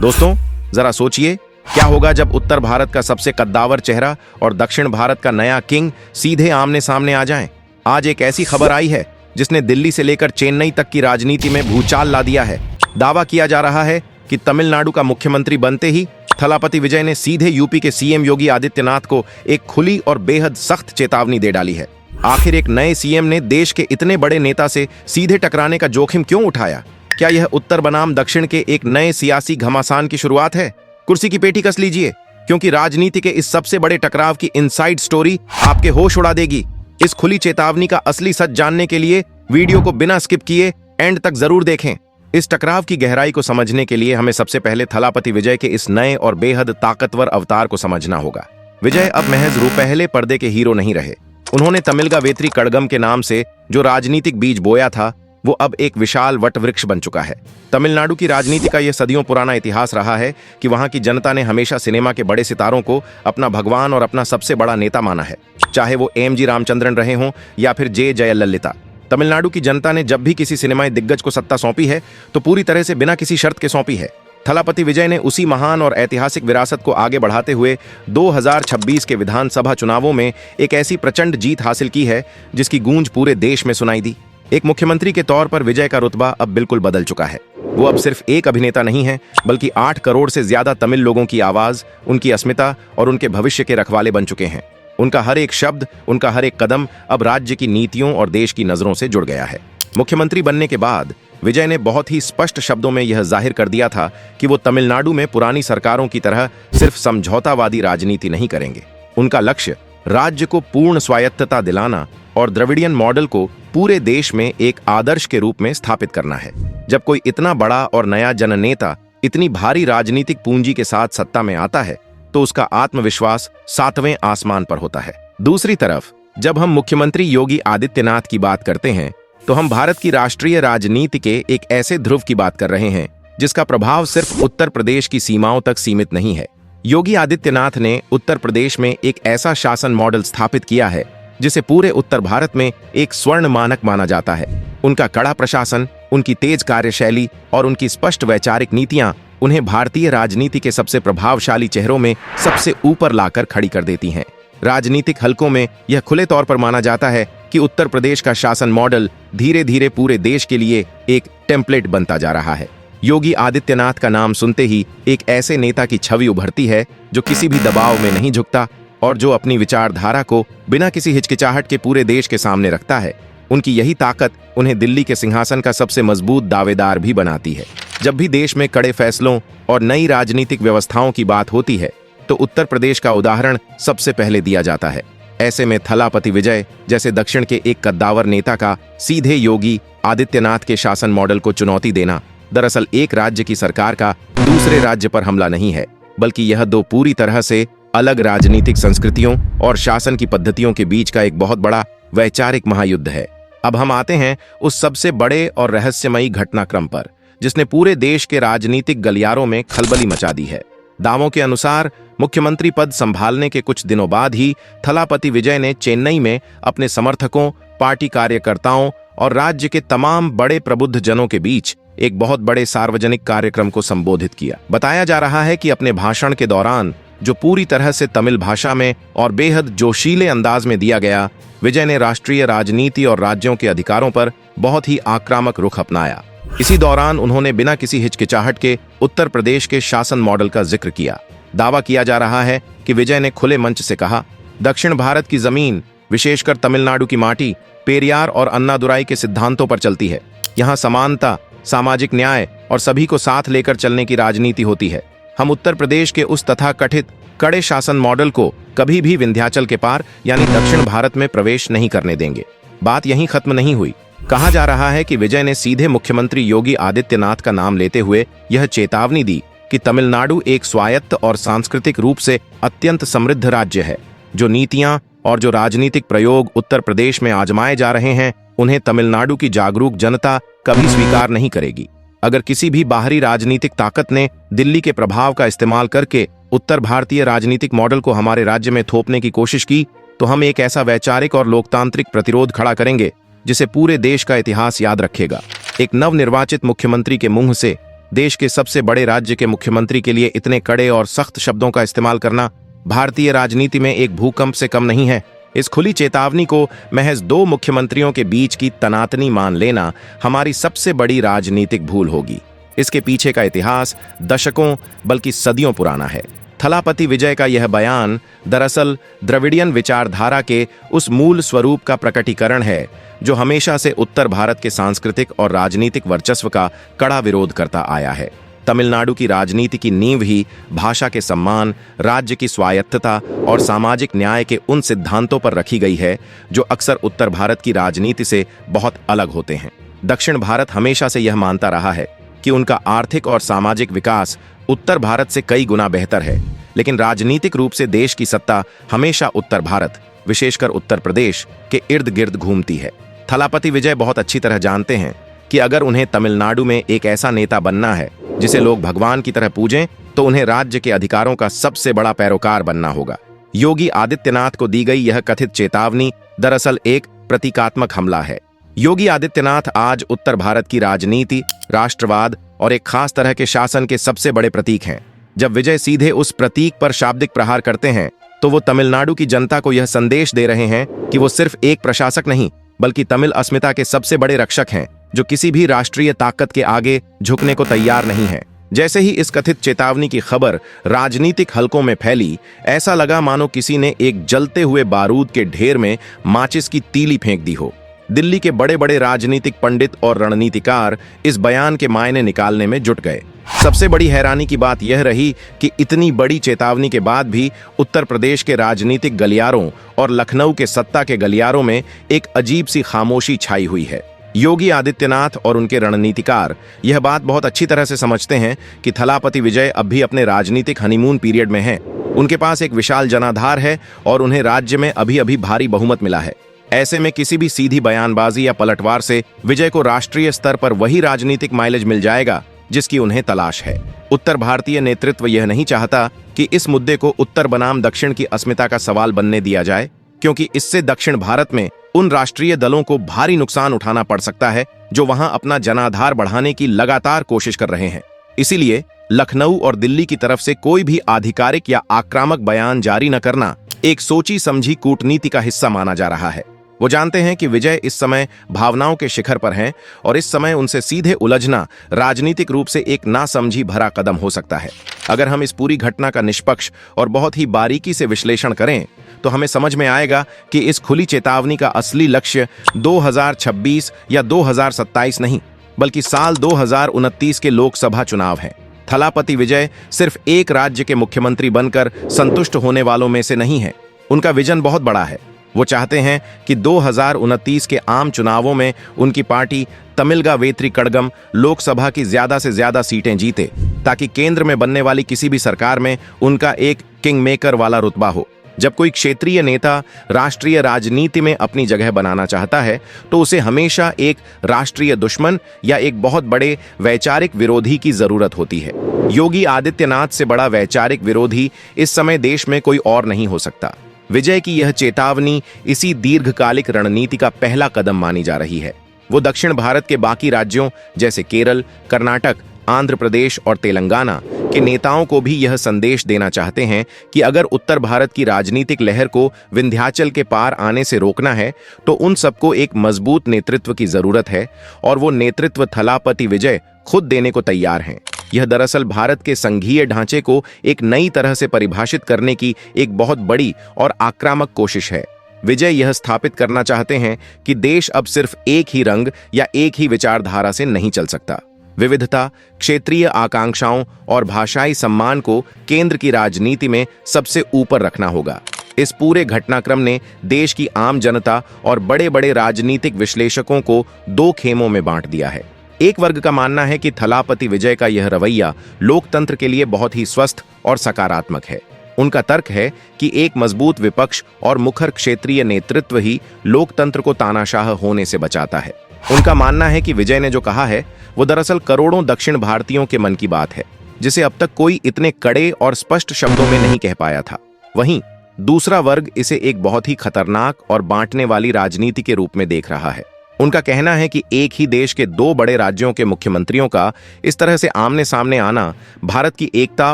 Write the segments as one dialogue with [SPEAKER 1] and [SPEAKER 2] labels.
[SPEAKER 1] दोस्तों, जरा सोचिए, क्या होगा जब उत्तर भारत का सबसे कद्दावर चेहरा और दक्षिण भारत का नया किंग सीधे आमने सामने आ जाएं। आज एक ऐसी खबर आई है जिसने दिल्ली से लेकर चेन्नई तक की राजनीति में भूचाल ला दिया है। दावा किया जा रहा है कि तमिलनाडु का मुख्यमंत्री बनते ही थलापति विजय ने सीधे यूपी के सीएम योगी आदित्यनाथ को एक खुली और बेहद सख्त चेतावनी दे डाली है। आखिर एक नए सीएम ने देश के इतने बड़े नेता से सीधे टकराने का जोखिम क्यों उठाया? क्या यह उत्तर बनाम दक्षिण के एक नए सियासी घमासान की शुरुआत है? कुर्सी की पेटी कस लीजिए, क्योंकि राजनीति के इस सबसे बड़े टकराव की इनसाइड स्टोरी आपके होश उड़ा देगी। इस खुली चेतावनी का असली सच जानने के लिए वीडियो को बिना स्किप किए एंड तक जरूर देखें। इस टकराव की गहराई को समझने के लिए हमें सबसे पहले थलापति विजय के इस नए और बेहद ताकतवर अवतार को समझना होगा। विजय अब महज पहले पर्दे के हीरो नहीं रहे। उन्होंने तमिलगा वेत्री कड़गम के नाम से जो राजनीतिक बीज बोया था, वो अब एक विशाल वट वृक्ष बन चुका है। तमिलनाडु की राजनीति का यह सदियों पुराना इतिहास रहा है कि वहां की जनता ने हमेशा सिनेमा के बड़े सितारों को अपना भगवान और अपना सबसे बड़ा नेता माना है, चाहे वो एमजी रामचंद्रन रहे हों या फिर जे जयललिता। तमिलनाडु की जनता ने जब भी किसी सिनेमाई दिग्गज को सत्ता सौंपी है तो पूरी तरह से बिना किसी शर्त के सौंपी है। थलापति विजय ने उसी महान और ऐतिहासिक विरासत को आगे बढ़ाते हुए 2026 के विधानसभा चुनावों में एक ऐसी प्रचंड जीत हासिल की है जिसकी गूंज पूरे देश में सुनाई दी। एक मुख्यमंत्री के तौर पर विजय का रुतबा अब बिल्कुल बदल चुका है। वो अब सिर्फ एक अभिनेता नहीं है, बल्कि 8 करोड़ से ज्यादा तमिल लोगों की आवाज, उनकी अस्मिता और उनके भविष्य के रखवाले बन चुके हैं। उनका हर एक शब्द, उनका हर एक कदम अब राज्य की नीतियों और देश की नजरों से जुड़ गया है। मुख्यमंत्री बनने के बाद विजय ने बहुत ही स्पष्ट शब्दों में यह जाहिर कर दिया था कि वो तमिलनाडु में पुरानी सरकारों की तरह सिर्फ समझौतावादी राजनीति नहीं करेंगे। उनका लक्ष्य राज्य को पूर्ण स्वायत्तता दिलाना और द्रविडियन मॉडल को पूरे देश में एक आदर्श के रूप में स्थापित करना है। जब कोई इतना बड़ा और नया जननेता इतनी भारी राजनीतिक पूंजी के साथ सत्ता में आता है तो उसका आत्मविश्वास 7वें आसमान पर होता है। दूसरी तरफ जब हम मुख्यमंत्री योगी आदित्यनाथ की बात करते हैं तो हम भारत की राष्ट्रीय राजनीति के एक ऐसे ध्रुव की बात कर रहे हैं जिसका प्रभाव सिर्फ उत्तर प्रदेश की सीमाओं तक सीमित नहीं है। योगी आदित्यनाथ ने उत्तर प्रदेश में एक ऐसा शासन मॉडल स्थापित किया है जिसे पूरे उत्तर भारत में एक स्वर्ण मानक माना जाता है। उनका कड़ा प्रशासन, उनकी तेज कार्यशैली और उनकी स्पष्ट वैचारिक नीतियां उन्हें भारतीय राजनीति के सबसे प्रभावशाली चेहरों में सबसे ऊपर लाकर खड़ी कर देती हैं। राजनीतिक हलकों में यह खुले तौर पर माना जाता है कि उत्तर प्रदेश का शासन मॉडल धीरे धीरे पूरे देश के लिए एक टेम्पलेट बनता जा रहा है। योगी आदित्यनाथ का नाम सुनते ही एक ऐसे नेता की छवि उभरती है जो किसी भी दबाव में नहीं झुकता और जो अपनी विचारधारा को बिना किसी हिचकिचाहट के पूरे देश के सामने रखता है। उनकी यही ताकत उन्हें दिल्ली के सिंहासन का सबसे मजबूत दावेदार भी बनाती है। जब भी देश में कड़े फैसलों और नई राजनीतिक व्यवस्थाओं की बात होती है तो उत्तर प्रदेश का उदाहरण सबसे पहले दिया जाता है। ऐसे में थलापति विजय जैसे दक्षिण के एक कद्दावर नेता का सीधे योगी आदित्यनाथ के शासन मॉडल को चुनौती देना दरअसल एक राज्य की सरकार का दूसरे राज्य पर हमला नहीं है, बल्कि यह 2 पूरी तरह से अलग राजनीतिक संस्कृतियों और शासन की पद्धतियों के बीच का एक बहुत बड़ा वैचारिक महायुद्ध है। अब हम आते हैं उस सबसे बड़े और रहस्यमयी घटनाक्रम पर जिसने पूरे देश के राजनीतिक गलियारों में खलबली मचा दी है। दावों के अनुसार मुख्यमंत्री पद संभालने के कुछ दिनों बाद ही थलापति विजय ने चेन्नई में अपने समर्थकों, पार्टी कार्यकर्ताओं और राज्य के तमाम बड़े प्रबुद्ध जनों के बीच एक बहुत बड़े सार्वजनिक कार्यक्रम को संबोधित किया। बताया जा रहा है कि अपने भाषण के दौरान, जो पूरी तरह से तमिल भाषा में और बेहद जोशीले अंदाज में दिया गया, विजय ने राष्ट्रीय राजनीति और राज्यों के अधिकारों पर बहुत ही आक्रामक रुख अपनाया। इसी दौरान उन्होंने बिना किसी हिचकिचाहट के उत्तर प्रदेश के शासन मॉडल का जिक्र किया। दावा किया जा रहा है कि विजय ने खुले मंच से कहा, दक्षिण भारत की जमीन, विशेषकर तमिलनाडु की माटी, पेरियार और अन्नादुराई के सिद्धांतों पर चलती है। यहाँ समानता, सामाजिक न्याय और सभी को साथ लेकर चलने की राजनीति होती है। हम उत्तर प्रदेश के उस तथाकथित कड़े शासन मॉडल को कभी भी विंध्याचल के पार यानी दक्षिण भारत में प्रवेश नहीं करने देंगे। बात यहीं खत्म नहीं हुई। कहा जा रहा है कि विजय ने सीधे मुख्यमंत्री योगी आदित्यनाथ का नाम लेते हुए यह चेतावनी दी कि तमिलनाडु एक स्वायत्त और सांस्कृतिक रूप से अत्यंत समृद्ध राज्य है। जो नीतियां और जो राजनीतिक प्रयोग उत्तर प्रदेश में आजमाए जा रहे हैं, उन्हें तमिलनाडु की जागरूक जनता कभी स्वीकार नहीं करेगी। अगर किसी भी बाहरी राजनीतिक ताकत ने दिल्ली के प्रभाव का इस्तेमाल करके उत्तर भारतीय राजनीतिक मॉडल को हमारे राज्य में थोपने की कोशिश की तो हम एक ऐसा वैचारिक और लोकतांत्रिक प्रतिरोध खड़ा करेंगे जिसे पूरे देश का इतिहास याद रखेगा। एक नवनिर्वाचित मुख्यमंत्री के मुंह से देश के सबसे बड़े राज्य के मुख्यमंत्री के लिए इतने कड़े और सख्त शब्दों का इस्तेमाल करना भारतीय राजनीति में एक भूकंप से कम नहीं है। इस खुली चेतावनी को महज दो मुख्यमंत्रियों के बीच की तनातनी मान लेना हमारी सबसे बड़ी राजनीतिक भूल होगी। इसके पीछे का इतिहास दशकों बल्कि सदियों पुराना है। थलापति विजय का यह बयान दरअसल द्रविडियन विचारधारा के उस मूल स्वरूप का प्रकटीकरण है जो हमेशा से उत्तर भारत के सांस्कृतिक और राजनीतिक वर्चस्व का कड़ा विरोध करता आया है। तमिलनाडु की राजनीति की नींव ही भाषा के सम्मान, राज्य की स्वायत्तता और सामाजिक न्याय के उन सिद्धांतों पर रखी गई है जो अक्सर उत्तर भारत की राजनीति से बहुत अलग होते हैं। दक्षिण भारत हमेशा से यह मानता रहा है कि उनका आर्थिक और सामाजिक विकास उत्तर भारत से कई गुना बेहतर है, लेकिन राजनीतिक रूप से देश की सत्ता हमेशा उत्तर भारत, विशेषकर उत्तर प्रदेश के इर्द गिर्द घूमती है। थलापति विजय बहुत अच्छी तरह जानते हैं कि अगर उन्हें तमिलनाडु में एक ऐसा नेता बनना है जिसे लोग भगवान की तरह पूजें, तो उन्हें राज्य के अधिकारों का सबसे बड़ा पैरोकार बनना होगा। योगी आदित्यनाथ को दी गई यह कथित चेतावनी दरअसल एक प्रतीकात्मक हमला है। योगी आदित्यनाथ आज उत्तर भारत की राजनीति, राष्ट्रवाद और एक खास तरह के शासन के सबसे बड़े प्रतीक हैं। जब विजय सीधे उस प्रतीक पर शाब्दिक प्रहार करते हैं, तो वो तमिलनाडु की जनता को यह संदेश दे रहे हैं कि वो सिर्फ एक प्रशासक नहीं, बल्कि तमिल अस्मिता के सबसे बड़े रक्षक हैं, जो किसी भी राष्ट्रीय ताकत के आगे झुकने को तैयार नहीं है। जैसे ही इस कथित चेतावनी की खबर राजनीतिक हलकों में फैली, ऐसा लगा मानो किसी ने एक जलते हुए बारूद के ढेर में माचिस की तीली फेंक दी हो। दिल्ली के बड़े बड़े राजनीतिक पंडित और रणनीतिकार इस बयान के मायने निकालने में जुट गए। सबसे बड़ी हैरानी की बात यह रही कि इतनी बड़ी चेतावनी के बाद भी उत्तर प्रदेश के राजनीतिक गलियारों और लखनऊ के सत्ता के गलियारों में एक अजीब सी खामोशी छाई हुई है। योगी आदित्यनाथ और उनके रणनीतिकार यह बात बहुत अच्छी तरह से समझते हैं कि थलापति विजय अब भी अपने राजनीतिक हनीमून पीरियड में हैं। उनके पास एक विशाल जनाधार है और उन्हें राज्य में अभी अभी भारी बहुमत मिला है। ऐसे में किसी भी सीधी बयानबाजी या पलटवार से विजय को राष्ट्रीय स्तर पर वही राजनीतिक माइलेज मिल जाएगा जिसकी उन्हें तलाश है। उत्तर भारतीय नेतृत्व यह नहीं चाहता कि इस मुद्दे को उत्तर बनाम दक्षिण की अस्मिता का सवाल बनने दिया जाए, क्योंकि इससे दक्षिण भारत में उन राष्ट्रीय दलों को भारी नुकसान उठाना पड़ सकता है जो वहां अपना जनाधार बढ़ाने की लगातार कोशिश कर रहे हैं। इसीलिए लखनऊ और दिल्ली की तरफ से कोई भी आधिकारिक या आक्रामक बयान जारी न करना एक सोची समझी कूटनीति का हिस्सा माना जा रहा है। वो जानते हैं कि विजय इस समय भावनाओं के शिखर पर हैं और इस समय उनसे सीधे उलझना राजनीतिक रूप से एक नासमझी भरा कदम हो सकता है। अगर हम इस पूरी घटना का निष्पक्ष और बहुत ही बारीकी से विश्लेषण करें, तो हमें समझ में आएगा कि इस खुली चेतावनी का असली लक्ष्य 2026 या 2027 नहीं, बल्कि साल 2029 के लोकसभा चुनाव हैं। थलापति विजय सिर्फ एक राज्य के मुख्यमंत्री बनकर संतुष्ट होने वालों में से नहीं है। उनका विजन बहुत बड़ा है। वो चाहते हैं कि 2029 के आम चुनावों में उनकी पार्टी तमिलगा वेत्री कड़गम लोकसभा की ज्यादा से ज्यादा सीटें जीते, ताकि केंद्र में बनने वाली किसी भी सरकार में उनका एक किंग मेकर वाला रुतबा हो। जब कोई क्षेत्रीय नेता राष्ट्रीय राजनीति में अपनी जगह बनाना चाहता है, तो उसे हमेशा एक राष्ट्रीय दुश्मन या एक बहुत बड़े वैचारिक विरोधी की जरूरत होती है। योगी आदित्यनाथ से बड़ा वैचारिक विरोधी इस समय देश में कोई और नहीं हो सकता। विजय की यह चेतावनी इसी दीर्घकालिक रणनीति का पहला कदम मानी जा रही है। वो दक्षिण भारत के बाकी राज्यों जैसे केरल, कर्नाटक, आंध्र प्रदेश और तेलंगाना के नेताओं को भी यह संदेश देना चाहते हैं कि अगर उत्तर भारत की राजनीतिक लहर को विंध्याचल के पार आने से रोकना है, तो उन सबको एक मजबूत नेतृत्व की जरूरत है, और वो नेतृत्व थलापति विजय खुद देने को तैयार हैं। यह दरअसल भारत के संघीय ढांचे को एक नई तरह से परिभाषित करने की एक बहुत बड़ी और आक्रामक कोशिश है। विजय यह स्थापित करना चाहते हैं कि देश अब सिर्फ एक ही रंग या एक ही विचारधारा से नहीं चल सकता। विविधता, क्षेत्रीय आकांक्षाओं और भाषाई सम्मान को केंद्र की राजनीति में सबसे ऊपर रखना होगा। इस पूरे घटनाक्रम ने देश की आम जनता और बड़े बड़े राजनीतिक विश्लेषकों को दो खेमों में बांट दिया है। एक वर्ग का मानना है कि थलापति विजय का यह रवैया लोकतंत्र के लिए बहुत ही स्वस्थ और सकारात्मक है। उनका तर्क है कि एक मजबूत विपक्ष और मुखर क्षेत्रीय नेतृत्व ही लोकतंत्र को तानाशाह होने से बचाता है। उनका मानना है कि विजय ने जो कहा है वो दरअसल करोड़ों दक्षिण भारतीयों के मन की बात है, जिसे अब तक कोई इतने कड़े और स्पष्ट शब्दों में नहीं कह पाया था। वहीं दूसरा वर्ग इसे एक बहुत ही खतरनाक और बांटने वाली राजनीति के रूप में देख रहा है। उनका कहना है कि एक ही देश के दो बड़े राज्यों के मुख्यमंत्रियों का इस तरह से आमने सामने आना भारत की एकता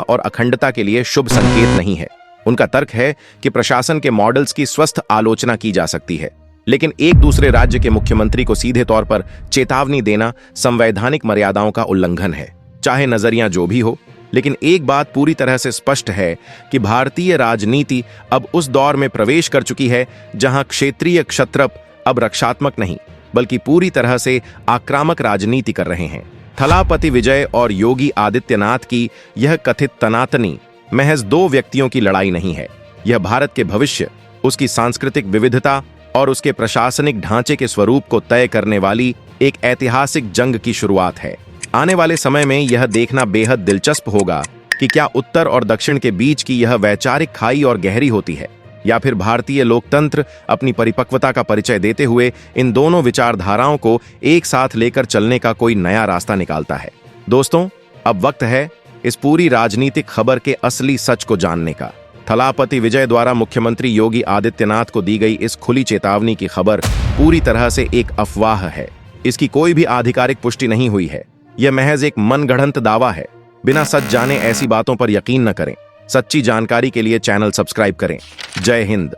[SPEAKER 1] और अखंडता के लिए शुभ संकेत नहीं है। उनका तर्क है कि प्रशासन के मॉडल्स की स्वस्थ आलोचना की जा सकती है, लेकिन एक दूसरे राज्य के मुख्यमंत्री को सीधे तौर पर चेतावनी देना संवैधानिक मर्यादाओं का उल्लंघन है। चाहे नजरिया जो भी हो, लेकिन एक बात पूरी तरह से स्पष्ट है कि भारतीय राजनीति अब उस दौर में प्रवेश कर चुकी है जहां क्षेत्रीय क्षत्रप अब रक्षात्मक नहीं बल्कि पूरी तरह से आक्रामक राजनीति कर रहे हैं। थलापति विजय और योगी आदित्यनाथ की यह कथित तनातनी महज दो व्यक्तियों की लड़ाई नहीं है। यह भारत के भविष्य, उसकी सांस्कृतिक विविधता और उसके प्रशासनिक ढांचे के स्वरूप को तय करने वाली एक ऐतिहासिक जंग की शुरुआत है। आने वाले समय में यह देखना बेहद दिलचस्प होगा कि क्या उत्तर और दक्षिण के बीच की यह वैचारिक खाई और गहरी होती है, या फिर भारतीय लोकतंत्र अपनी परिपक्वता का परिचय देते हुए इन दोनों विचारधाराओं को एक साथ लेकर चलने का कोई नया रास्ता निकालता है। दोस्तों, अब वक्त है इस पूरी राजनीतिक खबर के असली सच को जानने का। थलापति विजय द्वारा मुख्यमंत्री योगी आदित्यनाथ को दी गई इस खुली चेतावनी की खबर पूरी तरह से एक अफवाह है। इसकी कोई भी आधिकारिक पुष्टि नहीं हुई है। यह महज एक मनगढ़ंत दावा है। बिना सच जाने ऐसी बातों पर यकीन न करें। सच्ची जानकारी के लिए चैनल सब्सक्राइब करें। जय हिंद।